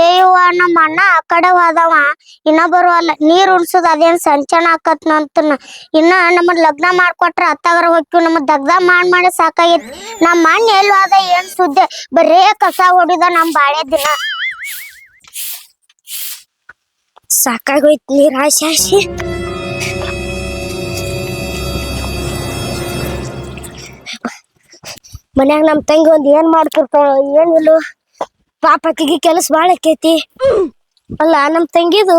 ಏಯವ್ವ ನಮ್ಮ ಅಣ್ಣ ಆ ಕಡೆ ಹೋದವ ಇನ್ನ ಬರುವಲ್ಲ. ನೀರ್ ಉಣ್ಸುದ ಅದೇನ್ ಸಂಚನ ಆಕತ್ ಅಂತನ. ಇನ್ನ ನಮ್ಮ ಲಗ್ನ ಮಾಡ್ಕೊಟ್ರ ಅತ್ತಾಗರ ಹೋಗ್ತೀವಿ. ನಮ್ಮ ದಗ್ದ ಮಾಡಿ ಸಾಕಾಗೈತಿ. ನಮ್ಮ ಅಣ್ಣ ಎಲ್ಲಿ ಹೋದ ಏನ್ ಸುದ್ದಿ, ಬರೇ ಕಸ ಹೊಡಿದ ನಮ್ ಬಾಳೆ ದಿನ. ಸಾಕಾಗೋಯ್ತು ನೀರ್ ಹಾಸಿ ಹಾಸಿ. ಮನ್ಯಾಗ ನಮ್ ತಂಗಿ ಒಂದ್ ಏನ್ ಮಾಡ್ತಿರ್ತಾಳ ಏನಿಲ್ಲ. ಪಾಪಕ್ಕಿಗೆ ಕೆಲಸ ಬಾಳ ಆಕೈತಿ. ಅಲ್ಲ ನಮ್ ತಂಗಿದು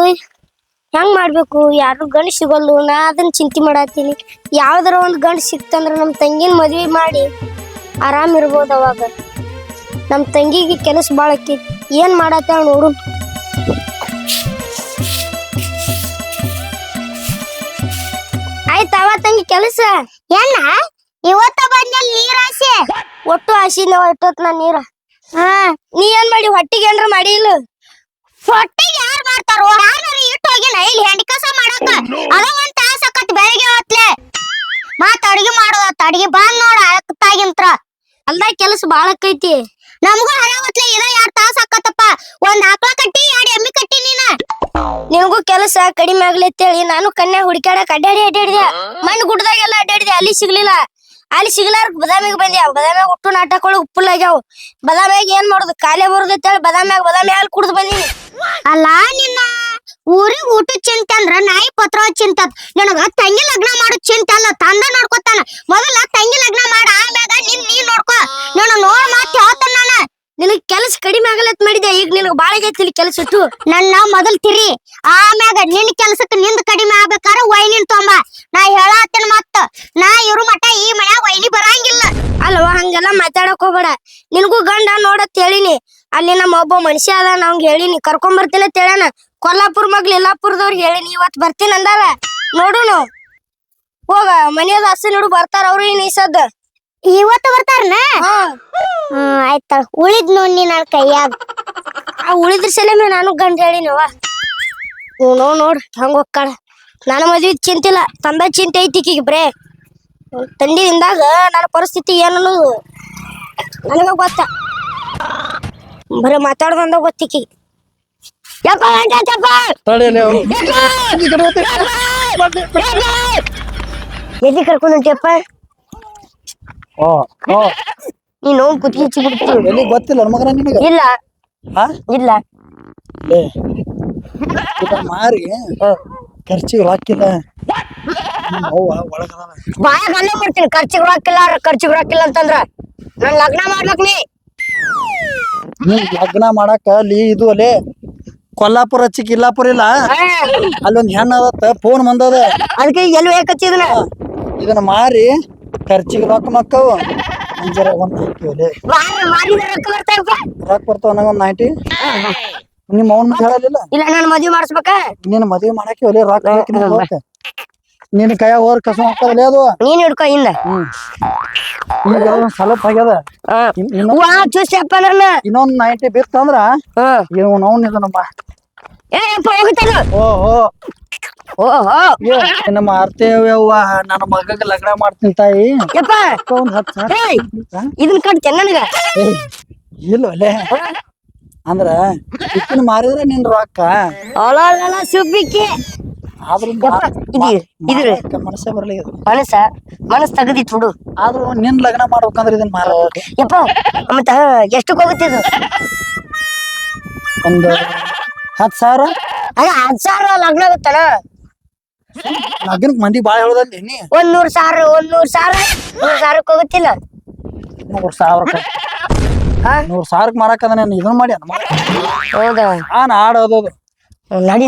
ಹೆಂಗ್ ಮಾಡ್ಬೇಕು, ಯಾರು ಗಂಡ ಸಿಗಲ್ಲು. ನಾ ಅದನ್ನ ಚಿಂತೆ ಮಾಡತ್ತೀನಿ. ಯಾವ್ದಾರ ಒಂದ್ ಗಂಡ ಸಿಕ್ತಂದ್ರ ನಮ್ ತಂಗಿನ ಮದ್ವಿ ಮಾಡಿ ಆರಾಮ್ ಇರ್ಬೋದು. ಅವಾಗ ನಮ್ ತಂಗಿಗೆ ಕೆಲಸ ಬಾಳ ಆಕೈತಿ. ಏನ್ ಮಾಡತ್ತ ನೋಡು. ಆಯ್ತಾವ ತಂಗಿ ಕೆಲಸ ಏನ ಇವತ್ತ ಬಂದಲ್ಲಿ ನೀರ್ ಹಾಸಿ. ಒಟ್ಟು ಹಾಸಿನ ಇಟ್ಟೋತ್ ನಾ ನೀರ. ನೀ ಏನ್ ಮಾಡಿ ಹೊಟ್ಟಿಗೆ ಏನ್ರ ಮಾಡಿ ಇಲ್ಲ? ಹೊಟ್ಟಿಗೆ ಯಾರು ಮಾಡ್ತಾರೋ, ಯಾರು ಇಟ್ಟು ಹೋಗಿಲ್ಲ ಇಲ್ಲಿ ಹೆಂಡಿ ಕಸ ಮಾಡಕ. ಅದ ಒಂದ್ ತಾಸ ಆಕತ್ ಬೆಳಿಗ್ಗೆ ಹೊತ್ಲೆ. ಮತ್ ಅಡಿಗೆ ಮಾಡೋದತ್ತ. ಅಡಿಗೆ ಬಂದ್ ನೋಡ ಅಳಕತ್ತಾಗಿಂತ್ರ. ಅಲ್ದಾಗ ಕೆಲಸ ಬಾಳ ಆಕೈತಿ. ನಮಗೂ ಹರ ಹೊತ್ಲೆ ಇದ 2 ತಾಸ ಆಕತ್ತಪ್ಪ. ಒಂದ್ ಆಕಳ ಕಟ್ಟಿ 2 ಎಮ್ಮಿ ಕಟ್ಟಿ ನೀನ. ನಿನಗೂ ಕೆಲಸ ಕಡಿಮೆ ಆಗ್ಲತ್ತೇಳಿ ನಾನು ಕನ್ಯಾ ಹುಡುಕ್ಯಾಡಕ್ ಅಡ್ಡಾಡಿದೆ. ಮಣ್ಣು ಗುಡ್ದಾಗೆಲ್ಲ ಅಡ್ಡಾಡಿದೆ, ಅಲ್ಲಿ ಸಿಗ್ಲಿಲ್ಲ. ಅಲ್ಲಿ ಸಿಗ್ಲಾರ ಬದಾಮಿಗೆ ಬಂದ್ಯಾ. ಬದಾಮ್ಯಾಗ ಒಟ್ಟು ನಾಟಕಗಳು ಉಪ್ಪುಲಾಗ್ಯಾವ. ಬದಾಮ್ಯಾಗ ಏನ್ ಮಾಡುದು, ಕಾಲೇ ಬರುದೈತೇಳಿ ಬದಾಮಿ ಹಾಲು ಕುಡ್ದು ಬಂದೀನಿ. ಅಲ್ಲ ನಿನ್ನ ಊರಿಗೆ ಊಟ ಚಿಂತೆ ಅಂದ್ರ ನಾಯಿ ಪತ್ರ ಚಿಂತ. ನನಗ ತಂಗಿ ಲಗ್ನ ಮಾಡೋ ಚಿಂತೆ ಅಲ್ಲ, ತಂದ ನೋಡ್ಕೊತಾನ. ಮೊದಲ ತಂಗಿ ಲಗ್ನ ಮಾಡ, ಆಮ್ಯಾಗ ನೀ ನೋಡ್ಕೊ. ನಾನು ನೋಡ್ ಮಾತ್ ಹೇಳ್ತಾನ. ನಾನು ನಿನಗ್ ಕೆಲಸ ಕಡಿಮೆ ಆಗಲತ್ ಮಾಡಿದೆ. ಈಗ ನಿನಗ್ ಬಾಳ ಆಗೈತಿ ಕೆಲಸ ಇಟ್ಟು. ನನ್ನ ಮೊದಲ್ ತಿರಿ, ಆಮ್ಯಾಗ ನಿನ್ ಕೆಲ್ಸಕ್ಕೆ ನಿಂದ ಕಡಿಮೆ ಆಗ್ಬೇಕಾರ ವೈನಿನ್ ತೊಂಬ. ನಾ ಹೇಳತ್ತೇನ ಮತ್ತ. ನಾ ಇರು ಮಟ ಈ ಮನ್ಯಾಗ ವೈನಿ ಬರಂಗಿಲ್ಲ. ಅಲ್ವಾ ಹಂಗೆಲ್ಲ ಮಾತಾಡಕ್ ಹೋಗ್ಬೇಡ. ನಿನಗೂ ಗಂಡ ನೋಡತ್ ಹೇಳಿನಿ. ಅಲ್ಲಿ ನಮ್ಮ ಒಬ್ಬ ಮನುಷ್ಯ ಅದ, ನಾವ್ ಹೇಳಿನಿ ಕರ್ಕೊಂಡ್ ಬರ್ತೀನಿ ಅಂತ ಹೇಳ್ಯಾನ. ಕೊಲ್ಲಾಪುರ್ ಮಗ್ಲ ಇಲ್ಲಾಪುರದವ್ರಿಗೆ ಹೇಳಿನಿ ಇವತ್ ಬರ್ತೀನಿ ಅಂದಾರ. ನೋಡುನು ಹೋಗ ಮನೆಯದ ಹಸ ನೋಡು ಬರ್ತಾರ ಅವ್ರು. ಈಸದ್ ಇವತ್ತು ಬರ್ತಾರನ? ಆಯ್ತ ಉಳಿದ್ ನೋಡಿ ನನ್ ಕೈಯಾಗ. ಆ ಉಳಿದ್ರ ಸಲಮೆ ನಾನು ಗಂಡ ಹೇಳಿನವ. ನೋಡ್ ಹಂಗ ಹೋಗ್ಕಾಳ. ನಾನು ಮದ್ವಿ ಚಿಂತಿಲ್ಲ, ತಂದ ಚಿಂತೆ ಐತಿ ಈಗ. ಬ್ರೇ ತಂಡಿದಿಂದಾಗ ನನ್ನ ಪರಿಸ್ಥಿತಿ ಏನು ನನಗ ಗೊತ್ತ. ಬರೀ ಮಾತಾಡ್ದಂದ ಗೊತ್ತಿಕ್ಕಿ. ಎಲ್ಲಿ ಕರ್ಕೊಂಡು ಹೊಂಟಿಯಪ್ಪ? ನೀನು ಕುತ್ಕಿಚ್ಚಿ ಬಿಡ್ತೀನಿ. ಗೊತ್ತಿಲ್ಲ ಮಗನ ನಿನಗೆ? ಇಲ್ಲ ಇಲ್ಲ ಮಾರಿ ಖರ್ಚಿಗೆ ಹಾಕಿಲ್ಲ. ಬಾಯ ಗಲ್ಲ ಮಾಡ್ತೀನಿ. ಖರ್ಚಿಗೆ ಹಾಕಿಲ್ಲ ಅಂತಂದ್ರ ನನ್ ಲಗ್ನ ಮಾಡ್ಬೇಕ್ ನೀ ಲಗ್ನ ಮಾಡಕ ಅಲ್ಲಿ ಇದು ಅಲ್ಲೇ ಕೊಲ್ಲಾಪುರ ಹಚ್ಚಿಕ್ ಇಲ್ಲಾಪುರ ಇಲ್ಲ. ಅಲ್ಲೊಂದ್ ಹೆಣ್ಣ ಅದತ್ತ, ಫೋನ್ ಬಂದದ. ಅದಕ್ಕೆ ಎಲ್ಲಿ ಬೇಕಚ್ಚಿದನ ಇದನ್ನ ಮಾರಿ ಖರ್ಚಿಗೆ ರೊಕ್ಕ ಮಕ್ಕವು ರೊಕ್ಕ ಬರ್ತಾವ. ನಂಗ ಒಂದ್ 90 ನಿಮ್ಮ ಅವ್ನ ಹೇಳಲಿಲ್ಲ. ಇಲ್ಲ ನಾನು ಮದ್ವಿ ಮಾಡಿಸ್ಬೇಕ. ನೀನ್ ಮದ್ವಿ ಮಾಡಕ್ಕೆ ಒಲೆ ರೊಕ್ಕ ನಿನ್ ಕೈಯಾಗ ಹೋರ್ ಕಸ ಹಾಕದಲ್ಲ ಅದು. ನೀನ್ ಹಿಡ್ಕೊ ಹಿಂದ. ಸ್ವಲ್ಪ ಆಗ್ಯದ. ಇನ್ನೊಂದ್ 90 ಬಿತ್ತಂದ್ರ ನಮ್ಮ ಇನ್ನು ಮಾರ್ತೇವ್ಯವ್ವ. ನನ್ನ ಮಗಗ ಲಗ್ನ ಮಾಡ್ತೀನಿ ತಾಯಿ. ಒಂದ್ 10,000 ಇದನ್ ಕಟ್ತೆ ನನಗ. ಇಲ್ಲ ಒಲೆ ಅಂದ್ರ ಇಕ್ಕಿನ ಮಾರಿದ್ರೆ ನಿನ್ ರೊಕ್ಕ ಸುಬ್ಬಿಕ್ಕಿ. ಆದ್ರೂ ಮನಸ್ಸ ಬರ್ಲಿ. ಮನಸ್ ತಗದಿತ್ತು ಬಿಡು. ಆದ್ರೂ ನಿನ್ ಲಗ್ನ ಮಾಡ್ಬೇಕಂದ್ರ ಇದನ್ ಮಾರ. ಯಪ್ಪ ಮತ್ತ ಎಷ್ಟಕ್ ಹೋಗುತ್ತಿದ್ದು? ಒಂದು 10,000. ಅದ 10,000 ಲಗ್ನ ಆಗುತ್ತಲ್ಲ. ಲಗ್ನಕ್ ಮಂದಿ ಬಾಳ ಹೇಳೋದಲ್ಲಿ ನೀ 100,000 ಹೋಗುತ್ತಿಲ್ಲ. 100,000 100,000 ಮಾರಕದ ನಾನು ಇದನ್ನ ಮಾಡಿ ಹೌದಾ? ಆಡೋದು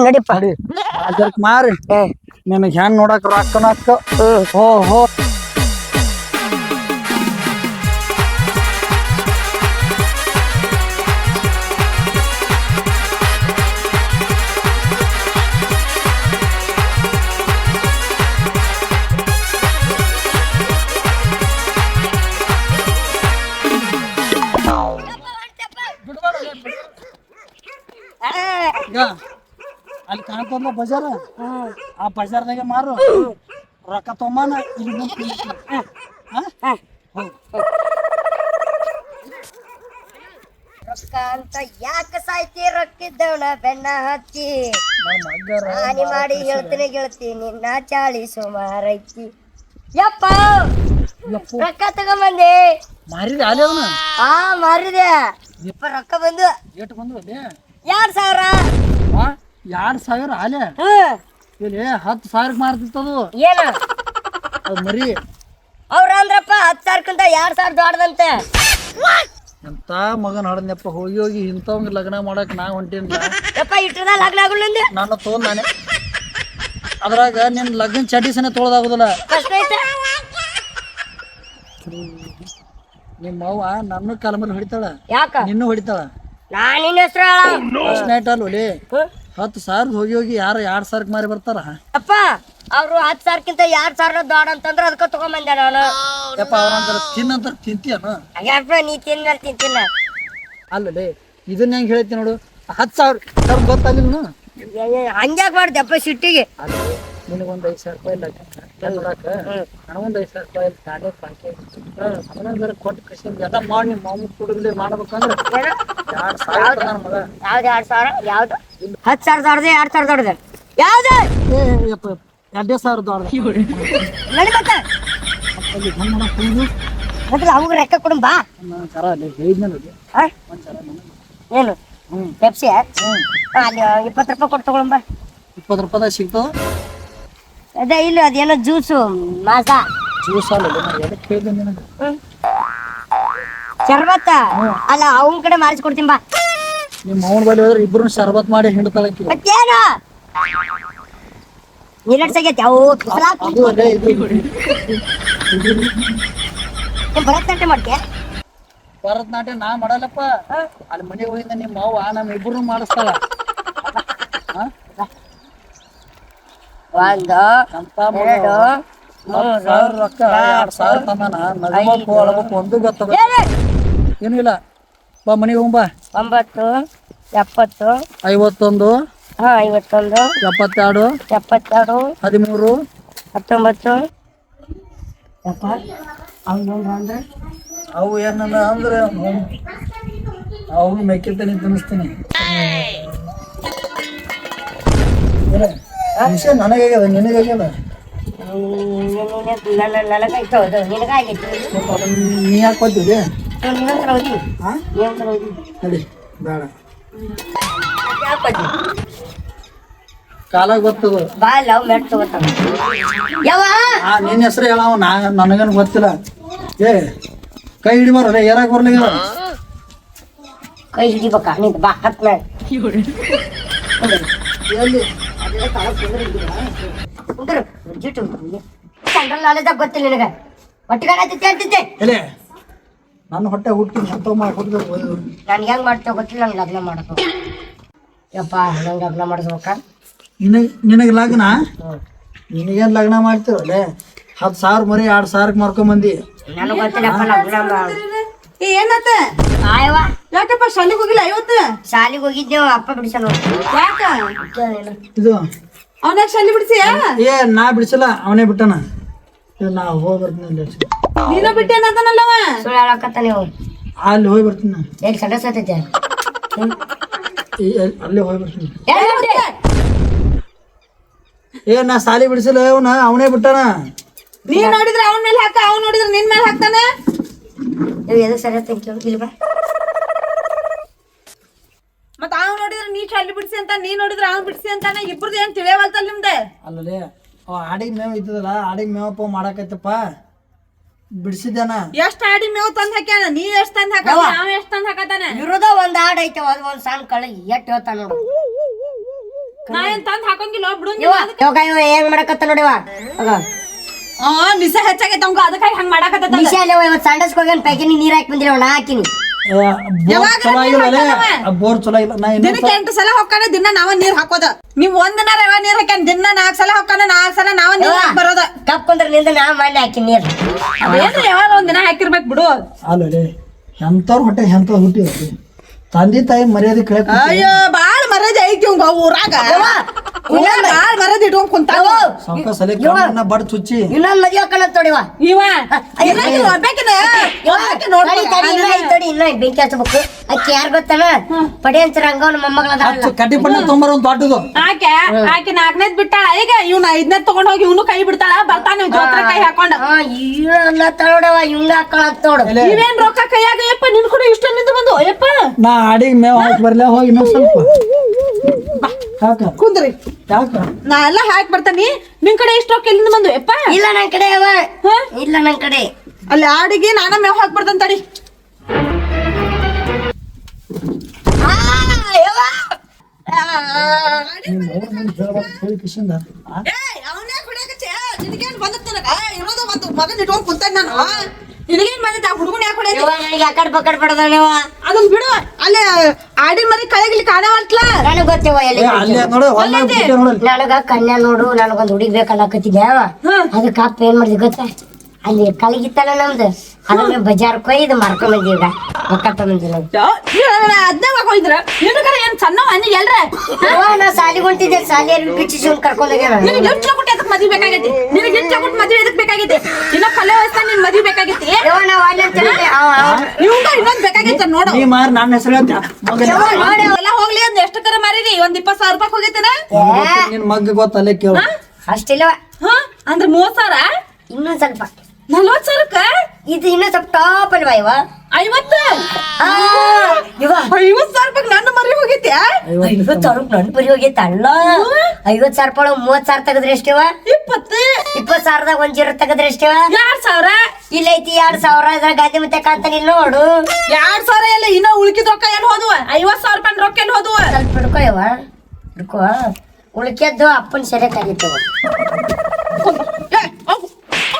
ನಡಿಪ್ಪ ಅದಕ್ಕೆ ಮಾರಿ ನಿನಗೆ ಹೆಣ್ ನೋಡಕ್ ರೊಕ್ಕ. ಹೋ ಅಲ್ಲಿ ಕಾಣ್ತದ ಬಜಾರ. ಆ ಬಜಾರ್ದಾಗೆ ಮಾರು ರೊಕ್ಕ ತೊಂಬಾನ. ರೊಕ್ಕ ಅಂತ ಯಾಕೆ ಸಾಯ್ತಿ? ರೊಕ್ಕ ಬಿದ್ದವನ ಬೆನ್ನ ಹಚ್ಚಿ ಹಾನಿ ಮಾಡಿ ಹೇಳ್ತೀನಿ ಗೆಳತಿ ನಿನ್ನ ಚಾಳಿ ಸುಮಾರೈತಿ ಯಪ್ಪ ರೊಕ್ಕ ತಗೊಂಬಂದೆ ಮಾರಿದೆ ಆಲೆ ಅವನ ಹಾ ಮಾರಿದೆ ಯಪ್ಪ ರೊಕ್ಕ ಬಂದು ಏಟ್ ಬಂದು ಅಲ್ಲಿ 2000 2,000 ಆಲೆ ಇಲ್ಲಿ 10,000 ಮಾರ್ತಿತ್ತದು ಏನ ಅದು ಮರಿ ಅವ್ರ ಅಂದ್ರಪ್ಪ 10,000ಕ್ಕಿಂತ 2,000 ದೊಡ್ಡದಂತೆ ಎಂತ ಮಗನ ಹಡದ್ನಪ್ಪ ಹೋಗಿ ಹೋಗಿ ಇಂಥವಂಗ ಲಗ್ನ ಮಾಡಕ್ ನಾ ಹೊಂಟೇನಿಲ್ಲ ಯಪ್ಪ ಇಟ್ಟದ ಲಗ್ನ ಆಗುಲ್ಲಂದೆ ನಾನು ತೊಗೊಂಡ್ ನಾನೇ ಅದ್ರಾಗ ನಿನ್ ಲಗ್ನ ಚಡ್ಡಿಸನೆ ತೊಗೊಳದಾಗುದಿಲ್ಲ ಕಷ್ಟ ಐತೆ ನಿಮ್ಮ ಅವ್ವ ನನ್ನ ಕಾಲ ಮೇಲೆ ಹೊಡಿತಾಳ ಯಾಕ ನಿನ್ನೂ ಹೊಡಿತಾಳ ನಾನ್ ನಿನ್ನ ಹೆಸರು ಫಸ್ಟ್ ನೈಟ್ ಅಲ್ಲೋಲಿ 10,000 ಹೋಗಿ ಹೋಗಿ ಯಾರು 2,000 ಮಾರಿ ಬರ್ತಾರ ಅಪ್ಪ ಅವ್ರು 10,000ಕ್ಕಿಂತ 2,000 ದೊಡ್ಡ ಅಂತಂದ್ರ ಅದಕ್ಕ ತಗೊಂಬಂದೆ ನಾನು ಯಪ್ಪ ಅವ್ರಂತಾರ ತಿನ್ನಂತಾರ ತಿಂತೀಯನ ಯಪ್ಪ ನೀ ತಿಂತಿನ ಅಲ್ಲಲೇ ಇದನ್ನ ಹೆಂಗ್ ಹೇಳ್ತೀನಿ ನೋಡು 10,000 ಗೊತ್ತಾಗಿಲ್ಲ ಹಂಗ್ಯಾಕ್ ಮಾಡ್ದೆಪ್ಪ ಸಿಟ್ಟಿಗೆ ನಿನಗೊಂದು 5,000 ರೂಪಾಯಿ ಲಗ್ನ ನೋಡಾಕ ನನಗೊಂದು 5,000 ರೂಪಾಯಿ ಗಾಡಿ ಪಾಕೆ ಅದನ್ನ ಕೊಟ್ಟು ಕಸಿ ಎಲ್ಲ ಮಾಡಿ ನಿಮ್ಮ ಮಾಮೂಲಿ ಕುಡುಗಲಿ ಮಾಡ್ಬೇಕಂದ್ರೆ 2,000 ನನ್ನ ಮಗ ಯಾವ್ದು 2,000 ಯಾವ್ದು 10,000 ದೊಡ್ಡದೆ 2,000 ದೊಡ್ಡದೆ ಯಾವ್ದು ಯಪ್ಪ 2,000 ದೊಡ್ಡ ನಡಿ ಮತ್ತೆ ಅಲ್ಲಿ ಬಂದು ನೋಡಕ್ಕೆ ಮೊದಲು ಅವಾಗ ರೊಕ್ಕ ಕೊಡು ಬಾ ನಾನು ಸರ ಅಲ್ಲಿ ಹೇಳಿದ್ನ ನೋಡಿ ಆ? ಒಂದು ಸರ ಏನು ಪೆಪ್ಸಿ ಅಲ್ಲಿ 20 ರೂಪಾಯಿ ಕೊಟ್ಟು ತಗೊಳಂಬ 20 ರೂಪಾಯಿದಾಗ ಸಿಗ್ತದ ಅದೇ ಇಲ್ಲ ಅದೇನೋ ಜ್ಯೂಸು ಮಾಸ ಜ್ಯೂಸ್ ಅಲ್ಲ ನಾನು ಎದಕ್ಕೆ ಹೇಳಿದೆ ನಿನಗೆ ಶರ್ಬತ್ತ ಅಲ್ಲ ಅವನ ಕಡೆ ಮಾಡಿಸ್ಕೊಡ್ತೀನಿ ಬಾ ನಿಮ್ಮ ಅವನ ಬಳಿ ಹೋದ್ರೆ ಇಬ್ರು ಶರ್ಬತ್ ಮಾಡಿ ಹಿಂಡ್ತಾಳಕ್ಕಿ ಮತ್ತೇನು ನೀರಡ್ಸಾಗೈತಿ ಅವು ಅದು ಅದೇ ಇದು ಭರತನಾಟ್ಯ ಮಾಡ್ತೀಯ ಭರತನಾಟ್ಯ ನಾ ಮಾಡಲ್ಲಪ್ಪ ಅಲ್ಲಿ ಮನೆಗೆ ಹೋಗಿದ್ದ ನಿಮ್ಮ ಅವ್ವ ನಮ್ಮ ಇಬ್ರು ಮಾಡಿಸ್ತಾಳ ಒಂದು ಅಂತ 2 10,000 ರೊಕ್ಕ 2,000 ತಂದಾನ ನಗಬೇಕು ಅಳಬೇಕು ಒಂದು ಗೊತ್ತದ ಏನೂ ಇಲ್ಲ ಬಾ ಮನೆಗೆ ಹೋಗ್ಬಾ 9 70 51 51 72 72 13 19 ಯಪ್ಪ ಅವ್ನು ಅಂದ್ರೆ ಅವು ಏನಂದ ಅಂದ್ರೆ ಅವ್ನು ಮೆಕ್ಕಿರ್ತಾನೆ ತಿನ್ನಿಸ್ತೀನಿ ವಿಷಯ ನನಗಾಗ್ಯದ ನಿನಗಾಗ್ಯದ ನನಗಾಯ್ತು ಅದು ನಿನಗಾಗೈತಿ ನೀ ಯಾಕೆ ಕೊಟ್ಟಿದ್ದೆ ನಿನ್ನಂತರ ಹೋಗಿ ಹಾ ನಿನ್ನಂತರ ಹೋಗಿ ನಡಿ ಬೇಡ ಯಾಕೆ ಕಾಲಾಗ ಗೊತ್ತದ ಬಾ ಲವ್ ಮೆಟ್ ತಗೋತಾನ ಯಾವ ನಿನ್ನ ಹೆಸರು ಹೇಳವ ನನಗೇನು ಗೊತ್ತಿಲ್ಲ ಏ ಕೈ ಹಿಡಿಬಾರಲ್ಲ ಏರಾಗ ಬರ್ಲಿಲ್ಲ ಕೈ ಹಿಡಿಬೇಕಾ ನಿಂತ ಬಾ ಹತ್ ಮೇಲೆ ಎಲ್ಲಿ ಸೆಂಟ್ರಲ್ ನಾಲೆಜ್ ಗೊತ್ತಿಲ್ಲ ನಿನಗ ಒಟ್ಟಿಗೆ ಅಂತಿದ್ದೆ ಎಲೆ ನನ್ನ ಹೊಟ್ಟೆ ಹುಟ್ಟಿ ಎಂತ ಮಾಡಿ ಹುಟ್ಟಬೇಕು ನನ್ಗೆ ಹೆಂಗ್ ಮಾಡ್ತೇವೆ ಗೊತ್ತಿಲ್ಲ ನಂಗೆ ಲಗ್ನ ಮಾಡಬೇಕು ಯಪ್ಪ ನಂಗೆ ಲಗ್ನ ಮಾಡಿಸ್ಬೇಕ ನಿನಗೆ ಲಗ್ನ ನಿನಗೇನು ಲಗ್ನ ಮಾಡ್ತೀರಲ್ಲೇ 10,000 ಮರಿ 2,000 ಮಾರ್ಕೊಂಬಂದಿ ನನಗೆ ಗೊತ್ತಿಲ್ಲಪ್ಪ ಲಗ್ನ ಏನತ್ತ ಆಯವ ಯಾಕಪ್ಪ ಶಾಲೆಗೆ ಹೋಗಿಲ್ಲ ಇವತ್ತು ಶಾಲಿಗೆ ಹೋಗಿದ್ದೇವು ಅಪ್ಪ ಬಿಡಿಸ ನೋಡಿ ಯಾಕ ಇದು ಅವನಾಗ ಶಾಲೆ ಬಿಡ್ಸಿಯ ಏ ನಾ ಬಿಡಿಸಲ್ಲ ಅವನೇ ಬಿಟ್ಟನ ನಾ ಹೋಗಿ ಬರ್ತೀನಿ ನೀನ ಬಿಟ್ಟೇನಂತಾನಲ್ಲವ ಸುಳ್ಳು ಹೇಳಕತ್ತ ನೀವು ಅಲ್ಲಿ ಹೋಗಿ ಬರ್ತೀನಿ ನಾ ಎಲ್ಲಿ ಸಡಸ್ ಆತೈತೆ ಅಲ್ಲೇ ಹೋಗಿ ಬರ್ತೀನಿ ಎಲ್ಲಿ ಏ ನಾ ಸಾಲಿ ಬಿಡಿಸಲ್ಲ ಅವನ ಅವನೇ ಬಿಟ್ಟನ ನೀ ನೋಡಿದ್ರೆ ಅವನ ಮೇಲೆ ಹಾಕ ಅವ್ನ್ ನೋಡಿದ್ರೆ ನಿನ್ ಮೇಲೆ ಹಾಕ್ತಾನೆ ನೀವು ಎದಕ್ಕೆ ಸರಿ ಅಂತ ಇಲ್ಲಿ ಬಾ ಮತ್ತ ಅವ್ ನೋಡಿದ್ರೆ ನೀ ಶಾಲೆ ಬಿಡ್ಸಿ ಅಂತ ನೀ ನೋಡಿದ್ರೆ ಅವ್ನ್ ಬಿಡ್ಸಿ ಅಂತಾನೆ ಇಬ್ರದ್ದು ಏನ್ ತಿಳಿಯವಲ್ತಲ್ಲ ನಿಮ್ದೆ ಅಲ್ಲಲೇ ಅವ ಆಡಿಗೆ ಮೇವ್ ಇದ್ದದಲ್ಲ ಆಡಿಗೆ ಮೇವಪ್ಪ ಮಾಡಾಕೈತಪ್ಪ ಬಿಡಿಸಿದ್ದೇನ ಎಷ್ಟ್ ಆಡಿ ಮೇವ್ ತಂದ್ ಹಾಕ್ಯಾನ ನೀ ಎಷ್ಟ್ ತಂದ್ ಹಾಕ ನಾವ್ ಎಷ್ಟ್ ತಂದ್ ಹಾಕತಾನೆ ಇರೋದ ಒಂದ್ ಆಡ್ ಐತೆ ಒಂದ್ ಸಣ್ಣ ಕಳ್ಳ ಎಟ್ ಹೇಳ್ತಾನ ನೋಡು ನಾ ಏನ್ ತಂದ್ ಹಾಕಂಗಿಲ್ಲ ಬಿಡು ಇವಾಗ ಇವ ಹೆಂಗ್ ಮಾಡಕತ್ತ ನೋಡಿವ ನಿಸ ಹೆಚ್ಚಾಗೈತೆ ಅವಂಗ ಅದಕ್ಕಾಗಿ ಹಂಗ್ ಮಾಡಾಕತ್ತ ನಿಶಾಲೆ ಇವತ್ತು ಸಂಡಸ್ಗೆ ಹೋಗ್ಯಾನ ಪೈಕಿನಿ ನೀರ್ ಹಾಕಿ ಬಂದಿಲ್ಲ ನಾ ಹಾಕಿನಿ ಬೋರ್ ಚಲೋ ಆಗಿಲ್ಲಲೇ ಬೋರ್ ಚಲೋ ಇಲ್ಲ ನಾ ದಿನಕ್ಕೆ 8 ಸಲ ಹೊಕ್ಕಾನ ದಿನ ನಾವ ನೀರ್ ಹಾಕೋದ ನೀವ್ ಒಂದಿನ ರವ ನೀರ್ ಹಾಕ್ಯಾನ ದಿನ 4 ಸಲ ಹೊಕ್ಕಾನ 4 ಸಲ ನಾವ ನೀರ್ ಹಾಕಿ ಬರೋದ ಕಪ್ಪಂದ್ರ ನಿಂದ ನಾ ಮಾಡಿ ಹಾಕಿ ನೀರ್ ಅದೇನು ಯಾವಾಗ ಒಂದಿನ ಹಾಕಿರ್ಬೇಕು ಬಿಡು ಅಲ್ಲಲೇ ಎಂತವ್ರ ಹೊಟ್ಟೆ ಎಂತ ಹುಟ್ಟಿ ತಂದೆ ತಾಯಿ ಮರ್ಯಾದೆ ಕೇಳಕ್ ಅಯ್ಯೋ ಬಾಳ ಮರ್ಯಾದೆ ಐತಿ ಅವಂಗ ಊರಾಗ ಮರದ ಇಟ್ಕೊಂಡ್ ಕುಂತ ಸಾವ್ಕಾಶ ಸಲಿ ಕಣ್ಣನ್ನ ಬಡ್ ಚುಚ್ಚಿ ಇನ್ನೊಂದ್ ಮದ್ವೆ ಹಾಕಣ ತೋಡಿವ ಇವ ಒಬ್ಬಾಕಿನ ಇನ್ನ ಬೆಂಕಿ ಹಚ್ಬೇಕು ಅಕ್ಕಿ ಯಾರ್ ಗೊತ್ತಾನ ಪಡಿ ಅಂಚರ ಹಂಗವನ ಮೊಮ್ಮಗಳ ಕಡ್ಡಿ ಪಣ್ಣ ತೊಂಬರ ಒಂದ್ ದೊಡ್ಡದು ಆಕೆ 4ನೇದ್ ಬಿಟ್ಟಾಳ ಈಗ ಇವ್ನ 5ನೇದ್ ತಗೊಂಡ್ ಹೋಗಿ ಇವನು ಕೈ ಬಿಡ್ತಾಳ ಬರ್ತಾನ ಜೋತ್ರ ಕೈ ಹಾಕೊಂಡ ನೋಡವ ಇವಂಗ ಹಾಕಳ ಅಂತ ನೋಡು ಇವೇನ್ ರೊಕ್ಕ ಕೈಯಾಗ ಯಪ್ಪ ನಿನ್ ಕೂಡ ಇಷ್ಟ ನಿಂದು ಬಂದು ಯಪ್ಪ ನಾ ಆಡಿಗೆ ಮೇವ್ ಹಾಕಿ ಬರ್ಲ ಹೋಗಿ ಇನ್ನೊಂದ್ ಸ್ವಲ್ಪ ಯಾಕ ಕುಂದ್ರಿ ಯಾಕ ನಾ ಎಲ್ಲ ಹಾಕಿ ಬರ್ತಾನಿ ನಿನ್ ಕಡೆ ಇಷ್ಟ ರೊಕ್ಕ ಎಲ್ಲಿಂದ ಬಂದು ಯಪ್ಪ ಇಲ್ಲ ನನ್ ಕಡೆ ಅವ ಇಲ್ಲ ನನ್ ಕಡೆ ಅಲ್ಲಿ ಆಡಿಗೆ ನಾನ ಮೇವ್ ಹಾಕಿ ಬರ್ತಾನ ತಡಿ ಅವನೇ ಕುಡಿಯಾಕಚ್ಚೆ ನಿನಗೇನ್ ಬಂದತ್ತ ಇರೋದ ಒಂದು ಮಗನ್ ಇಟ್ಕೊಂಡ್ ಕುಂತಾನ ನಾನು ನಿನಗೇನ್ ಬಂದತ್ತ ಹುಡುಗನ ಯಾಕೆ ಕುಡಿಯ ನನಗೆ ಅಕಡ್ ಪಕಡ್ ಪಡದವ ಅದನ್ನ ಬಿಡು ಅಲ್ಲೇ ಆಡಿನ ಮರಿ ಕಳೆಗಿಲಿ ಕಾಣವಲ್ತ್ಲ ನನಗ್ ಗೊತ್ತೇವ ಎಲ್ಲಿ ಅಲ್ಲೇ ನೋಡು ನನಗ ಕನ್ಯಾ ನೋಡು ನನಗೊಂದ್ ಹುಡುಗಿ ಬೇಕನ್ನಕತ್ತಿದ್ದೆ ಅದಕ್ಕ ಅಪ್ಪ ಏನ್ ಮಾಡಿದ್ ಗೊತ್ತ ಅಲ್ಲಿ ಕಳಗಿತ್ತಲ್ಲ ನಮ್ದು ಅದನ್ನ ಬಜಾರ್ ಕೊಯ್ದು ಮಾರ್ಕೊಂಡ್ ಬಂದೀಗ ರೊಕ್ಕ ತಗೊಂಡಿಲ್ಲ ಅದ್ನೇ ಹೋಗಿದ್ರ ನಿನ್ನ ಕಡೆ ಏನ್ ಸಣ್ಣ ಮನೆ ಎಲ್ರ ನಾ ಸಾಲಿಗೆ ಹೊಂಟಿದ್ದೆ ಸಾಲಿಯರ್ ಬಿಚ್ಚಿ ಕರ್ಕೊಂಡ್ ಹೋಗ್ಯಾನ ನಿನಗೆ ಎಷ್ಟು ಕೊಟ್ಟು ಅದಕ್ಕೆ ಮದ್ವೆ ಬೇಕಾಗೈತಿ ನಿನಗೆ ಎಷ್ಟು ಕೊಟ್ಟು ಮದ್ವೆ ಎದಕ್ ಬೇಕಾಗೈತಿ ಇನ್ನ ಕಲೆ ವಯಸ್ಸಾಗ ನಿನ್ ಮದ್ವೆ ಬೇಕಾಗೈತಿ ಇವಂಗ ಇನ್ನೊಂದ್ ಬೇಕಾಗೈತಿ ನೋಡು ನೀ ಮಾರ್ ನನ್ನ ಹೆಸರು ಎಲ್ಲ ಹೋಗ್ಲಿ ಅಂದ್ ಎಷ್ಟು ಕರೆ ಮಾರಿರಿ ಒಂದ್ 20,000 ರೂಪಾಯಿ ಹೋಗೈತೇನ ನಿನ್ ಮಗ್ ಗೊತ್ತಲ್ಲೇ ಕೇಳು ಅಷ್ಟಿಲ್ಲವ ಅಂದ್ರೆ 30,000 ಇನ್ನೊಂದ್ ಸ್ವಲ್ಪ 40,000ಕ್ಕ ಇದು ಇನ್ನೂ ಸ್ವಲ್ಪ ಟಾಪ್ ಅಲ್ವಾ ಇವ 50 ಇವ 50,000 ರೂಪಾಯಿ ನನ್ನ ಮರಿ ಹೋಗೈತಿ 50,000 ನನ್ ಬರಿ ಹೋಗೈತೆ ಅಲ್ಲ 50,000 ರೂಪಾಯಿ 30,000 ತೆಗದ್ರೆ ಎಷ್ಟಿವ 20,000ದಾಗ ಒಂದ್ ಜೀರೋ ತೆಗದ್ರೆ ಎಷ್ಟಿವ 2,000 ಇಲ್ಲ ಐತಿ 2,000 ಇದ್ರ ಗಾದಿ ಮತ್ತೆ ಕಾಂತಾನಿಲ್ಲ ನೋಡು 2,000 ಎಲ್ಲ ಇನ್ನ ಉಳ್ಕಿದ ರೊಕ್ಕ ಎಲ್ಲಿ ಹೋದ್ವ 50,000 ರೂಪಾಯಿ ರೊಕ್ಕ ಎಲ್ಲಿ ಹೋದ್ವ ಸ್ವಲ್ಪ ಹಿಡ್ಕೋ ಇವ ಹಿಡ್ಕೋ ಉಳ್ಕೆದ್ದು ಅಪ್ಪನ ಸರಿಯಾಗಿತ್ತು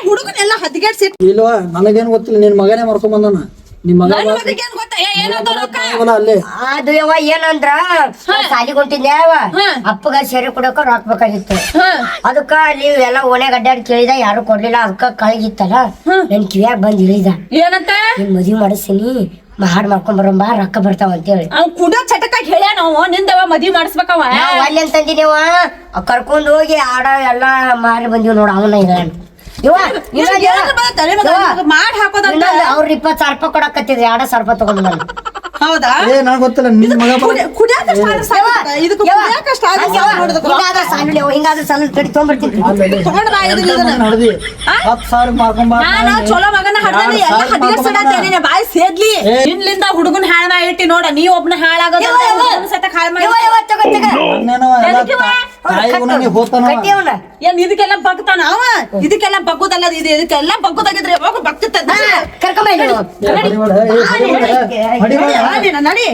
ಹುಡುಗನೆಲ್ಲ ಹದಿಗೆಟ್ ಸಿಟ್ ಇಲ್ವಾ ನನಗೇನ್ ಗೊತ್ತಿಲ್ಲ ನಿನ್ ಮಗನೇ ಮಾಡ್ಕೊಂಡ್ ಬಂದಾನ ನಿಮ್ ಮಗ ಅಲ್ಲೇ ಅದು ಯವ್ವ ಏನಂದ್ರ ಸಾಲಿಗೆ ಹೊಂಟಿದ್ದೆ ಅಪ್ಪಗ ಸೆರೆ ಕೊಡಕ ರೊಕ್ಕ ಬೇಕಾಗಿತ್ತು ಅದಕ್ಕ ಅಲ್ಲಿ ಎಲ್ಲ ಓಣ್ಯಾಗ ಅಡ್ಡಾಡಿ ಕೇಳಿದ ಯಾರು ಕೊಡ್ಲಿಲ್ಲ ಅದಕ್ಕ ಕಳಗಿತ್ತಲ್ಲ ನನ್ ಕಿವ್ಯಾಗ ಬಂದ್ ಇಳಿದ ಏನಂತ ನಿನ್ ಮದ್ವಿ ಮಾಡಿಸ್ತೀನಿ ಹಾಡ್ ಮಾಡ್ಕೊಂಡ್ ಬರೋಂಬ ರೊಕ್ಕ ಬರ್ತಾವ ಅಂತ ಹೇಳಿ ಅವ್ ಕುಡ ಚಟಕಾಗಿ ಹೇಳ್ಯ ನಾವು ನಿಂದವ ಮದ್ವಿ ಮಾಡಿಸ್ಬೇಕವ ಅಲ್ಲಿ ಅಂತಂದಿನೇವ ಕರ್ಕೊಂಡ್ ಹೋಗಿ ಆಡ ಎಲ್ಲಾ ಮಾರಿ ಬಂದಿವ್ ನೋಡ ಅವನ ಇದ ಮಾಡಿ ಹಾಕೋದ ಅವ್ರ 20,000 ರೂಪಾಯಿ ಕೊಡಕತ್ತಿದ್ರಿ 2,000 ರೂಪಾಯಿ ತಗೊಂಡ್ ನಾನು ಹೌದಾ ಏ ನನಗ್ ಗೊತ್ತಿಲ್ಲ ನಿನ್ ಮಗ ಹಿಂಗಾದ್ರೆ ಸಾಲ ಕಡಿ ತೊಗೊಂಡ್ಬರ್ತೀನಿ ಹೊಡೆದಿ 10,000 ಮಾಡ್ಕೊಂಡ್ ಬಾ ಚಲೋ ಮಗನ ಹಡ್ದಾನ ಎಲ್ಲ ಹದಿಗೆಡ್ಸಡಾತೇನೆ ಬಾಯಿ ಸೇದ್ಲಿ ಇನ್ಲಿಂದ ಹುಡುಗನ್ ಹಾಳ ಮಾಡಿ ಇಟ್ಟಿ ನೋಡ ನೀ ಒಬ್ನ ಹಾಳಾಗೋದು ಸತಕ್ ಹಾಳ ಮಾಡಿ ಏನ್ ಇದಕ್ಕೆಲ್ಲ ಬಗ್ತಾನ ಅವ ಇದಕ್ಕೆಲ್ಲ ಬಗ್ಗುದಲ್ಲ ಇದು ಇದಕ್ಕೆಲ್ಲ ಬಗ್ಗುದಾಗಿದ್ರೆ ಯಾವಾಗ ಬಗ್ತದ ನಡಿ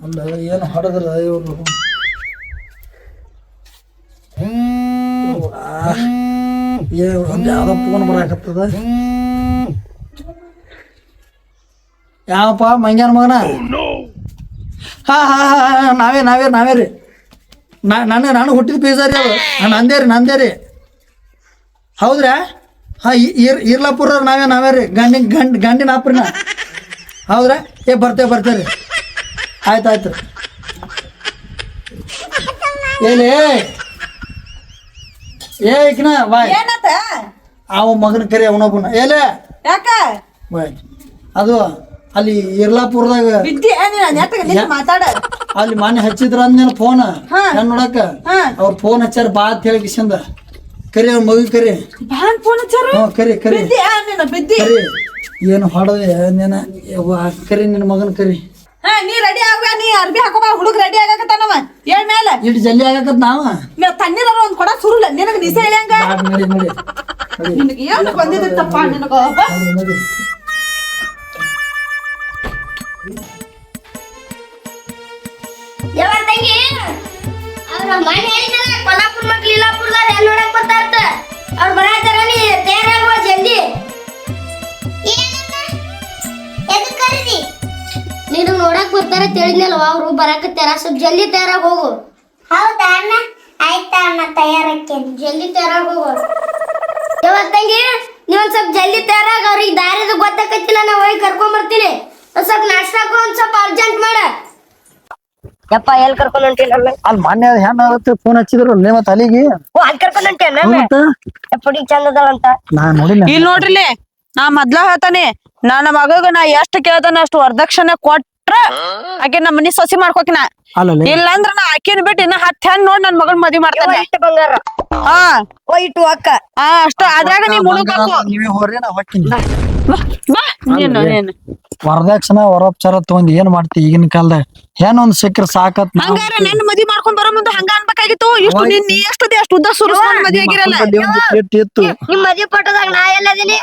ಅಲ್ಲ ಏನು ಹೊಡೆದ್ರ ಇವ್ರು ಯಾವ್ದೋ ಫೋನ್ ಬರಾಕತ್ತದ ಯಾವಪ್ಪ ಮಂಗ್ಯಾನ ಮಗನ ನಾವೇ ರೀ ನಾನು ಹುಟ್ಟಿದ ಪೀಸ ರೀ ಅದು ನಂದೇ ರೀ ಹೌದ್ರಾ ಇರ್ಲಾಪುರ ನಾವೇ ರೀ ಗಂಡಿನ ಆಪ್ರಿನ ಹೌದ್ರಾ ಬರ್ತೇವೆ ರೀ ಆಯ್ತು ಏಕಿನ ಬಾಯ್ ಅವ ಮಗನ ಕರಿ ಅವನೊಬ್ಬನ ಯಾಕ ಬಾಯ್ ಅದು ಅಲ್ಲಿ ಇರ್ಲಾಪುರದಾಗ ಮಾತಾಡ ಅಲ್ಲಿ ಮನೆ ಹಚ್ಚಿದ್ರ ಅಂದೇನ ಫೋನ್ ಏನ್ ನೋಡಕ ಅವ್ರ ಫೋನ್ ಹಚ್ಚಾರ ಬಾ ಅಂತ ಹೇಳಿ ಕಿಶಂದ ಕರಿ ಅವ್ರ ಮಗ ಕರಿ ಕರಿ ಕರಿ ಏನು ಹೊಡದೆ ನೀನ ಕರಿ ನಿನ್ನ ಮಗನ ಕರಿ ನೀ ರೆಡಿ ಆಗ್ಬ ನೀ ಅರ್ಬಿ ಹಾಕೋಬ ಹುಡುಗ ರೆಡಿ ಆಗಕತ್ತಾನವ ಏನ್ ಮೇಲೆ ಇಟ್ಟು ಜಲ್ದಿ ಆಗಕತ್ ನಾವ ತಣ್ಣೀರ ಒಂದ್ ಕೊಡ ಸುರುಲ್ಲ ನಿನಗ ನಿಸ ಹೇಳ್ಯಾಂಗ ನಡಿ ನಿನಗೆ ಏನು ಬಂದಿದ್ದಪ್ಪ ನಿನಗ ಕೊಲ್ಲಾಪುರ ಮಕ್ಳು ಇಲ್ಲಾಪುರದಾರ ಎಲ್ಲಿ ನೋಡಕ್ ಬರ್ತಾರ ಅವ್ರು ಬರಾತಾರ ನೀ ತಯಾರಾಗುವ ಜಲ್ದಿ ನೀನು ನೋಡಕ್ ಬರ್ತಾರ ತಿಳಿದ್ನಲ್ವ ಅವ್ರು ಬರಾಕತ್ತಾರ ಸ್ವಲ್ಪ ಜಲ್ದಿ ತಯಾರಾಗಿ ಹೋಗು ಹೌದಾ ಅಣ್ಣ ಆಯ್ತಾ ಅಣ್ಣ ತಯಾರಕ್ಕೆ ಜಲ್ದಿ ತಯಾರಾಗಿ ಹೋಗು ಯಾವಾಗ ತಂಗಿ ನೀವೊಂದ್ ಸ್ವಲ್ಪ ಜಲ್ದಿ ತಯಾರಾಗ ಅವ್ರಿಗೆ ದಾರಿದು ಗೊತ್ತಾಕತ್ತಿಲ್ಲ ನಾ ಹೋಗಿ ಕರ್ಕೊಂಡ್ ಬರ್ತೀನಿ ಒಂದ್ ಸ್ವಲ್ಪ ನಾಷ್ಟಾಕು ಒಂದ್ ಸ್ವಲ್ಪ ಅರ್ಜೆಂಟ್ ಮಾಡ ಯಪ್ಪ ಎಲ್ ಕರ್ಕೊಂಡ್ ಹೊಂಟಿಲ್ಲ ಅಲ್ಲಿ ಮೊನ್ನೆ ಹೆಣ್ಣು ಆಗುತ್ತೆ ಫೋನ್ ಹಚ್ಚಿದ್ರು ಲೇ ಮತ್ತ ಅಲ್ಲಿಗೆ ಓ ಅಲ್ಲಿ ಕರ್ಕೊಂಡ್ ಹೊಂಟೇನ ಎಪ್ಪಡಿ ಚಂದ ಅದಾಳಂತ ನಾ ನೋಡಿಲ್ಲ ಇಲ್ಲಿ ನೋಡ್ರಿಲೆ ನಾ ಮೊದ್ಲ ಹೇಳ್ತಾನೆ ನನ್ನ ಮಗಗ ನಾ ಎಷ್ಟ್ ಕೇಳ್ತಾನ ಅಷ್ಟು ವರದಕ್ಷಿಣೆ ಕೊಟ್ರ ಆಕೆ ನಮ್ಮ ಮನಿ ಸೊಸಿ ಮಾಡ್ಕೋಕಿನ ಅಲ್ಲಲ್ಲಿ ಇಲ್ಲಂದ್ರ ನಾ ಆಕಿನ ಬಿಟ್ಟು ಇನ್ನ 10 ಹೆಣ್ ನೋಡ್ ನನ್ ಮಗನ್ ಮದ್ವಿ ಮಾಡ್ತಾನೆ ಇಟ್ಟು ಬಂಗಾರ ಹಾ ಓ ಇಟ್ಟು ಅಕ್ಕ ಅಷ್ಟ ಅದ್ರಾಗ ನೀ ಮುಳುಗಬೇಕು ನೀವೇ ಹೊರ್ರಿ ನಾ ಹೊಕ್ಕಿನಿ ಬಾ ನೀನು ವರದಕ್ಷಿಣೆ ವರೋಪಚಾರ ತಗೊಂಡ್ ಏನ್ ಮಾಡ್ತಿ ಈಗಿನ ಕಾಲದಾಗ ಏನೊಂದ್ ಸಿಕ್ಕ್ರ ಸಾಕತ್ ನಾವ್ ಹಂಗಾರ ನನ್ನ ಮದ್ವಿ ಮಾಡ್ಕೊಂಡ್ ಬರೋ ಮುಂದೆ ಹಂಗ ಅನ್ಬೇಕಾಗಿತ್ತು ಇಷ್ಟು ನೀ ಎಷ್ಟದಿ ಅಷ್ಟು ಉದ್ದ ಸುರಿಸ್ಕೊಂಡ್ ಮದ್ವಿ ಆಗಿರಲ್ಲ ಬಲ್ಲಿ ಒಂದ್ ಪ್ಲೇಟ್ ಇತ್ತು ನಿಮ್ ಮದ್ವಿ ಪಟ್ಟದಾಗ ನಾ ಎಲ್ಲದೀನಿ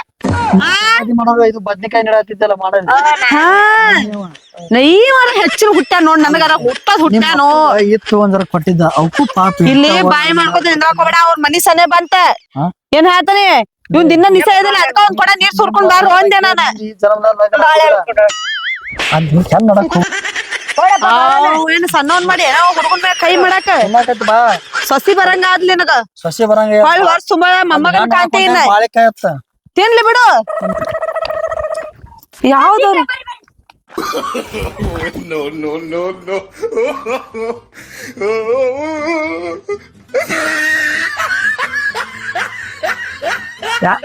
ಅದಿ ಮಾಡೋದು ಇದು ಬದ್ನಿಕಾಯಿ ನೆಡಾತಿದ್ದಲ್ಲ ಮಾಡೋದು ಹಾ ನೈ ಮಾಡ ಹೆಚ್ಚಿನ ಹುಟ್ಟ್ಯಾನ ನೋಡ್ ನನಗರ ಹುಟ್ಟ್ಯಾನೋ ಇತ್ತು ಒಂದರ ಕೊಟ್ಟಿದ್ದ ಅವಕ್ಕೂ ಪಾಪ ಇಲ್ಲಿ ಬಾಯಿ ಮಾಡ್ಕೋತ ನಿಂದ್ರಾಕೋಬೇಡ ಅವ್ರ ಮನಿ ಸನೆ ಬಂತ ಹಾ? ಏನ್ ಹೇಳ್ತಾನೆ ಇವ್ನ್ ದಿನ ನಿಸ ಇದಿಲ್ಲ ಅದಕ್ಕ ಒಂದ್ ಕೊಡ ನೀರ್ ಸುರ್ಕೊಂಡ್ ಬಾರ ಒಂದೇ ನಾನ ಈ ಅಲ್ಲಿ ಹೆಂಗ್ ನೋಡಕ್ ಏನ್ ಸಣ್ಣವನ್ ಮಾಡಿ ಏನೋ ಹುಡ್ಕೊಂಡ್ ಮ್ಯಾಗ ಕೈ ಮಾಡಾಕ ಬಾ ಸಸಿ ಬರಂಗ ಆದ್ಲಿ ನನಗ ಸಸಿ ಬರಂಗ ಹೊಳ್ ವರ್ಷ ತುಂಬಾ ಮೊಮ್ಮಗನ್ ಕಾಂತಿ ಇಲ್ಲ ಬಾಳೆಕಾಯಿ ಅತ್ತ ತಿನ್ಲಿ ಬಿಡು ಯಾವ್ದವ್ರು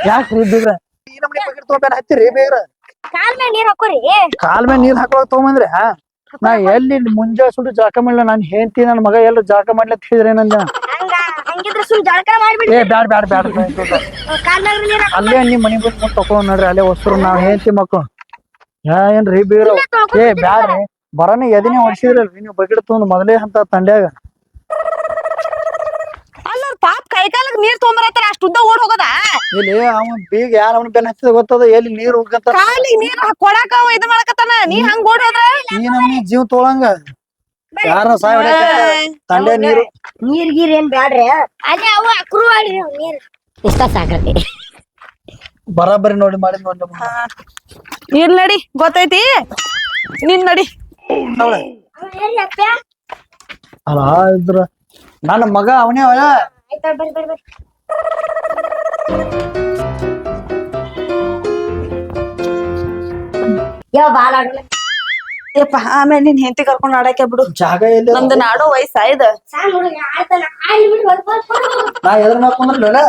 ಯಾಕ್ರಿ ಬೀಗ್ರ ಈ ನಮ್ನಿ ಬಕೆಟ್ ತಗೊಂಡ್ ಹತ್ತಿರಿ ಬೀಗ್ರ ಕಾಲ್ ಮೇಲೆ ನೀರ್ ಹಾಕೋರಿ ಕಾಲ್ ಮೇಲೆ ನೀರ್ ಹಾಕೊಳಕ್ ತಗೊಂಬಂದ್ರೆ ನಾ ಎಲ್ಲಿ ಮುಂಜಾ ಸುಡು ಜಾಕ ಮಾಡ್ಲ ನಾನ್ ಹೆಂಡತಿ ನನ್ ಮಗ ಎಲ್ಲ ಜಾಕ ಮಾಡ್ಲತ್ ಹೇಳಿದ್ರೆ ಏನಂದ ಹಂಗ ಹಂಗಿದ್ರೆ ಸುಮ್ ಜಳಕ ಮಾಡ್ಬಿಡಿ ಏ ಬ್ಯಾಡ್ ಬ್ಯಾಡ್ ಬ್ಯಾಡ್ ಕಾಲ್ ಮೇಲೆ ನೀರ್ ಅಲ್ಲೇ ನಿಮ್ ಮನಿ ಬಂದ್ ತಕೊಂಡ್ ನೋಡ್ರಿ ಅಲ್ಲೇ ಹೊಸರು ನಾವ್ ಹೆಂಡತಿ ಮಕ್ಕಳು ಏನ್ರಿ ಬೀಗ್ರ ಏ ಬ್ಯಾಡ್ರಿ ಬರನೇ ಎದಿನೇ ಹೊಡ್ಸಿದ್ರಲ್ರಿ ನೀವು ಬಕೆಟ್ ತಗೊಂಡ್ ಮೊದಲೇ ಅಂತ ತಂಡ್ಯಾಗ ಅಲ್ಲ ಪಾಪ ಕೈ ಕಾಲಕ್ ನೀರ್ ತೊಗೊಂಬರತ್ತಾರ ಅಷ್ಟು ಉದ್ದ ಓಡ್ ಹೋಗೋದ ಇಲ್ಲಿ ಅವನ್ ಬೀಗ ಯಾರ ಅವನ್ ಬೆನ್ನ ಹತ್ತಿದ ಗೊತ್ತದ ಎಲ್ಲಿ ನೀರ್ ಹೋಗಂತ ಕಾಲಿಗೆ ನೀರ್ ಕೊಡಾಕ ಅವ ಇದು ಮಾಡಕತ್ತಾನ ನೀ ಹಂಗ್ ಓಡ್ ಹೋದ್ರ ಈ ನಮ್ನಿ ಜೀವ ತೊಳಂಗ ಯಾರ ಸಾಯ್ ತಂಡೆ ನೀರು ನೀರ್ ಗೀರ್ ಏನ್ ಬ್ಯಾಡ್ರಿ ಅದೇ ಅವು ಅಕ್ರು ಆಡ್ರಿ ನೀರ್ ಇಷ್ಟ ಸಾಕತಿ ಬರಾಬರಿ ನೋಡಿ ಮಾಡಿದ್ ನೋಡಿ ಇಲ್ ನಡಿ ಗೊತ್ತೈತಿ ನಿನ್ ನಡಿ ಅಲ್ಲ ಇದ್ರ ನನ್ನ ಮಗ ಅವನೇ ಆಯ್ತಾ ಬರ್ರಿ ಬರ್ರಿ ಬರ್ರಿ ಯಾವ ಬಾಲ್ ಆಡಲ್ಲ ಯಪ್ಪ ಆಮೇಲೆ ನಿನ್ ಹೆಂಡತಿ ಕರ್ಕೊಂಡ್ ಆಡಾಕೆ ಬಿಡು ಜಾಗ ಎಲ್ಲಿ ನಮ್ದು ನಾಡೋ ವಯಸ್ಸ ಇದ ಸಾಕ್ ಹುಡುಗ ಆಯ್ತಲ್ಲ ಆಯ್ಲಿ ಬಿಡು ಬರ್ಬೋದು ನಾ ಎದ್ರ ಮಾಡ್ಕೊಂಡ್ರಲ್ಲ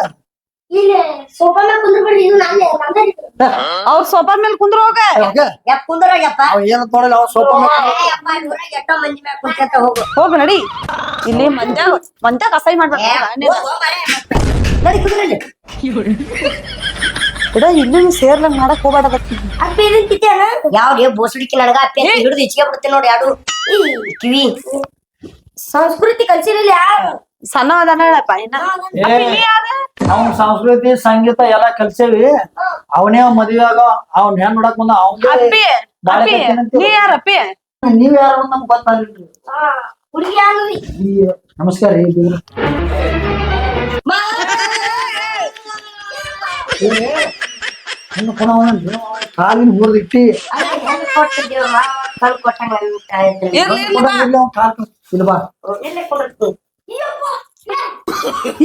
ಇಲ್ಲಿ ಸೋಫಾ ಮೇಲೆ ಕುಂದ್ರ ಬಿಡ್ರಿ ಇದು ನಾನೇ ಅವ್ರ ಸೋಫಾ ಮೇಲೆ ಕುಂದ್ರ ಹೋಗ ಯಪ್ಪ ಕುಂದ್ರಾಗಪ್ಪ ಅವ ಏನ್ ನೋಡಲ್ಲ ಅವ ಸ್ವಲ್ಪ ಯಪ್ಪ ಇವ್ರಾಗ ಎಷ್ಟೋ ಮಂದಿ ಮ್ಯಾಗ ಕುಂತ ಹೋಗು ಹೋಗ್ ನಡಿ ಇಲ್ಲಿ ಮಂದ್ಯಾಗ ಅಸಹ್ಯ ಮಾಡ್ಬೇಡ ನಡಿ ಕುಂದ್ರಲ್ಲಿ ಬಿಡ ಇಲ್ಲಿ ಸೇರ್ಲಂಗ್ ಮಾಡಕ್ ಹೋಗ್ಬೇಡ ಅಪ್ಪಿ ಇದನ್ ಕಿತ್ತೇನ ಯಾವ್ದೇ ಬೋಸಡಿಕೆ ನನಗ ಅಪ್ಪಿ ಅಂತ ಹಿಡಿದು ಇಚ್ಕೆ ಬಿಡ್ತೇನೆ ನೋಡಿ ಯಾರು ಕಿವಿ ಸಂಸ್ಕೃತಿ ಕಲ್ಚರಲ್ ಯಾರು ಸಣ್ಣ ಅದಾನಪ್ಪ ಇನ್ನ ಅವ್ನ ಸಂಸ್ಕೃತಿ ಸಂಗೀತ ಎಲ್ಲಾ ಕಲ್ಸೇವಿ ಅವನೇ ಮದ್ವೆ ಆಗ ಅವ್ನ ಹೆಣ್ ನೋಡಕ್ ಬಂದ ಅಪ್ಪಿ ಅಪ್ಪಿ ನೀ ಯಾರಪ್ಪಿ ನೀವ್ ಯಾರು ನಮ್ಗೆ ಗೊತ್ತಾಗಿಲ್ರಿ ಹುಡುಗಿ ಯಾರು ನಮಸ್ಕಾರ ರೀ ಬೀಗ್ರ. ಹೆಣ್ಣು ಕೊಡವನ್ರಿ, ಕಾಲಿನ ಹುರಿದ್ ಇಟ್ಟಿ ಸ್ವಲ್ಪ ಕೊಟ್ಟಂಗ ಇಲ್ಲಿ ಬಾ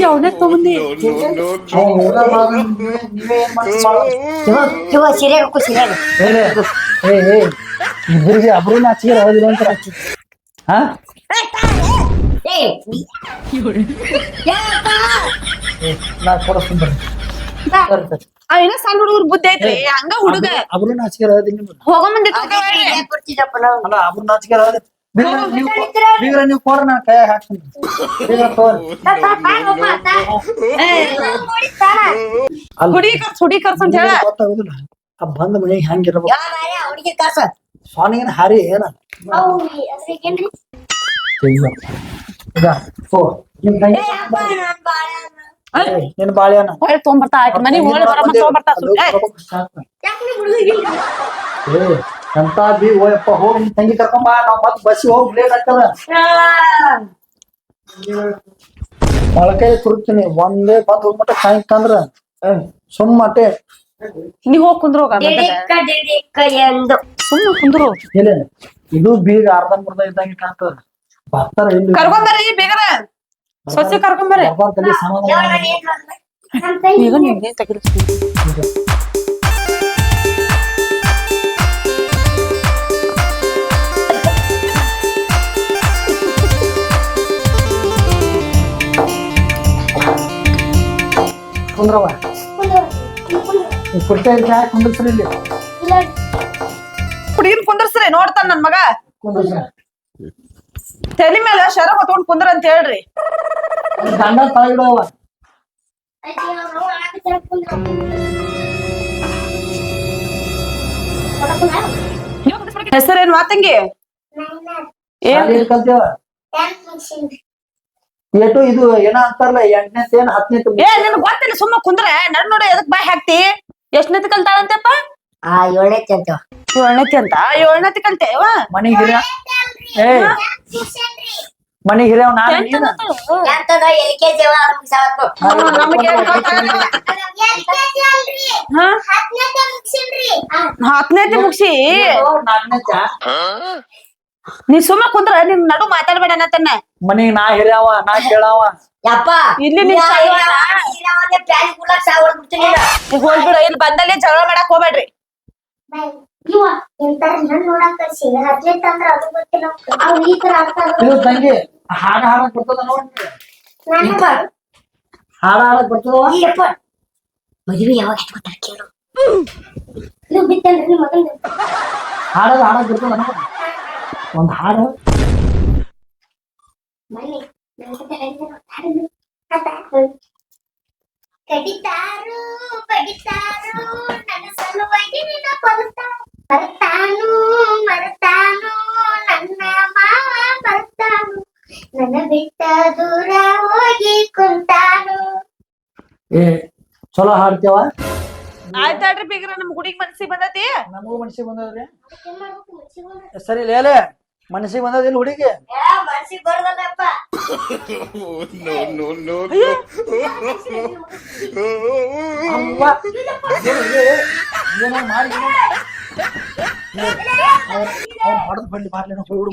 ಯಾವನೇ ತಗೊಂಡಿ ನೀವೇ ಏನ್ ಮಾಡ್ತೀರಿ ಸೀರೆ ಹಾಕು ಸೀರೆ ಇಬ್ಬರಿಗೆ ಅಬ್ರು ನಾಚಿಗೆ ಹೋದಿಲ್ಲ ಅಂತ ಹಾ ನಾ ಕೊಡಿಸ್ತೀನಿ ಬರ್ರಿ ಇನ್ನ ಸಣ್ಣ ಹುಡುಗರು ಬುದ್ಧಿ ಐತ್ರಿ ಹಂಗ ಹುಡುಗ ಅಬ್ರು ನಾಚಿಗೆ ಹೋದಿಲ್ಲ ಹೋಗೋ ಮುಂದೆ ಕೊಡ್ತಿದ್ದಪ್ಪ ನಾವು ಅಲ್ಲ ಅಬ್ರು ನಾಚಿಗೆ ಹೋದ ಬೀಗ್ರ ನೀವು ಕೊಡ್ರಿ ನಾನು ಕೈ ಹಾಕ್ತೀನಿ ಬೀಗ್ರ ಹುಡಿ ಕರ್ಸಂತ ಹೇಳ ಗೊತ್ತಾಗುದಿಲ್ಲ ಆ ಬಂದ ಮನೆಗೆ ಹೆಂಗಿರ್ಬೇಕು ಹುಡುಗಿ ಕಾಸ ಸ್ವಾನಿಗೇನ ಹಾರಿ ಏನ ಅದ್ರಿಗೇನ್ರಿ ಈಗ ಓ ನಿಮ್ ತಂಗಿ ನಿನ್ ಬಾಳೆಹಣ್ಣ ಹೊಳ್ ತೊಗೊಂಬರ್ತಾ ಆಕಿ ಮನಿಗ್ ಹೋಳಿ ಬರ ಮತ್ ತೊಗೊಂಬರ್ತಾ ಎಂತ ಬಿ ಓಯಪ್ಪ ಹೋಗಿ ನಿನ್ ತಂಗಿ ಕರ್ಕೊಂಬ ನಾವ್ ಮತ್ ಬಸ್ ಹೋಗಿ ಲೇಟ್ ಆಗ್ತದ ಮೊಳಕೈ ಕುರುಕ್ತೀನಿ ಒಂದೇ ಬಂದ್ ಹೋಗ್ಮಟ ಸಾಯಂಕಂದ್ರ ಸುಮ್ಮಟೆ ನೀ ಹೋಗ್ ಕುಂದ್ರ ಹೋಗ ಎಂದು ಸುಮ್ಮನೆ ಕುಂದ್ರು ಇಲ್ಲ ಇದು ಬೀಗ ಅರ್ಧ ಮುರ್ದ ಇದ್ದಂಗೆ ಕಾಣ್ತದ ಬರ್ತಾರ ಇಲ್ಲಿ ಕರ್ಕೊಂಬರ್ರಿ ಬೇಗರ ಸೊಸೆ ಕರ್ಕೊಂಬರ್ರಿ ಬರ್ಬಾರ್ದಲ್ಲಿ ಸಮಾಧಾನ ಈಗ ನಿನ್ನೆ ತೆಗೆದು ಕುಂದ್ರವ ಕುರ್ಚಿ ಯಾಕೆ ಕುಂದ್ರಸ್ರಿ ಇಲ್ಲಿ ಹುಡುಗಿನ್ ಕುಂದ್ರಸ್ರಿ ನೋಡ್ತಾನ ನನ್ ಮಗ ಕುಂದ್ರಸ್ರಿ ತಲೆ ಮೇಲೆ ಶರ ಹೊತ್ಕೊಂಡ್ ಕುಂದ್ರ ಅಂತ ಹೇಳ್ರಿ ದಂಡ ತಳಗಿಡವ ಹೆಸರೇನ್ ಮಾತಂಗಿ ಏನ್ ಕಲ್ತೇವ ಏಟು ಇದು ಏನ ಅಂತಾರಲ್ಲ 8ನೇ ಏನ್ 10ನೇ ಏ ನಿನ್ ಗೊತ್ತಿಲ್ಲ ಸುಮ್ಮ ಕುಂದ್ರ ನಡ್ ನೋಡಿ ಎದಕ್ ಬಾಯ್ ಹಾಕ್ತಿ ಎಷ್ಟನೇತಿ ಕಲ್ತಾಳಂತಪ್ಪ 7ನೇ ಅಂತ 7ನೇತಿ ಅಂತ 7ನೇತಿ ಕಲ್ತೇವ ಮನಿ ಹಿರಿಯ ಏ ಮನಿ ಹಿರಿಯವ್ ನಾನು ನೀನು ಎಂತದ LKG ಆರಂಭಿಸಾವತ್ತು ನಮಗೆ ಹಾ 10ನೇತಿ ಮುಗ್ಸಿ 4ನೇ ಚಾ ನೀ ಸುಮ್ಮ ಕುಂದ್ರ ನಿನ್ ನಡು ಮಾತಾಡ್ಬೇಡ ಅನ್ನತನ್ನ ಮನಿಗ್ ನಾ ಹಿರಿಯವ ನಾ ಕೇಳವ ಯಪ್ಪ ಇಲ್ಲಿ ನೀನ್ ಪ್ಲಾನ್ ಕುಲಕ್ ಸಾವರ್ ಬಿಡ್ತೀನಿ ಹೋಗ್ಬಿಡ ಇಲ್ಲಿ ಬಂದಲ್ಲಿ ಜಗಳ ಮಾಡಕ್ ಹೋಗ್ಬೇಡ್ರಿ ಇವ ಎಂತಾರ ನನ್ ನೋಡಕ್ ಕಳ್ಸಿ 10ನೇ ತಂದ್ರ ಅದು ಗೊತ್ತಿಲ್ಲ ಅವ್ ಈ ತರ ಆಗ್ತಾರ ಇದು ತಂಗಿ ಹಾಡ ಹಾಡಕ್ ಬರ್ತದ ನೋಡಿ ಹಾಡ ಹಾಡಕ್ ಬರ್ತದವ ಯಪ್ಪ ಮದುವೆ ಯಾವಾಗ ಇಟ್ಕೊತಾರ ಕೇಳು ಇದು ಬಿತ್ತಲ್ರಿ ನಿಮ್ಮ ಮಗನ ಹಾಡದ ಹಾಡಕ್ ಬರ್ತದ ನೋಡಿ ಒಂದ್ ಹಾಡು ಮನೆ ಕಡಿತಾರು ಬಡಿತಾರು ನನ್ನ ಸಲುವಾಗಿ ನಿನ್ನ ಮರತಾನು ಮರತಾನು ನನ್ನ ಮಾವ ಮರತಾನು ನನ್ನ ಬಿಟ್ಟ ದೂರ ಹೋಗಿ ಕುಂತಾನು ಏ ಚಲೋ ಹಾಡ್ತೇವ ಆಯ್ತಾಳ್ರಿ ಬೀಗ್ರ ನಮ್ ಹುಡುಗಿ ಮನಸ್ಸಿಗೆ ಬಂದತಿ ನಮಗೂ ಮನಸ್ಸಿಗೆ ಬಂದದ್ರಿ ಸರಿ ಲೇಲೆ ಮನಸ್ಸಿಗೆ ಬಂದದಿಲ್ಲ ಹುಡುಗಿ ಮನ್ಸಿಗೆ ಬರೋದಲ್ಲಪ್ಪ ಅವ್ವ, ಏನೋ ಮಾಡಿ ಅವ್ರು ಹೊಡೆದು ಬಳ್ಳಿ ಬಾರ್ಲಿ ಹೋಗ್ಬಿಡು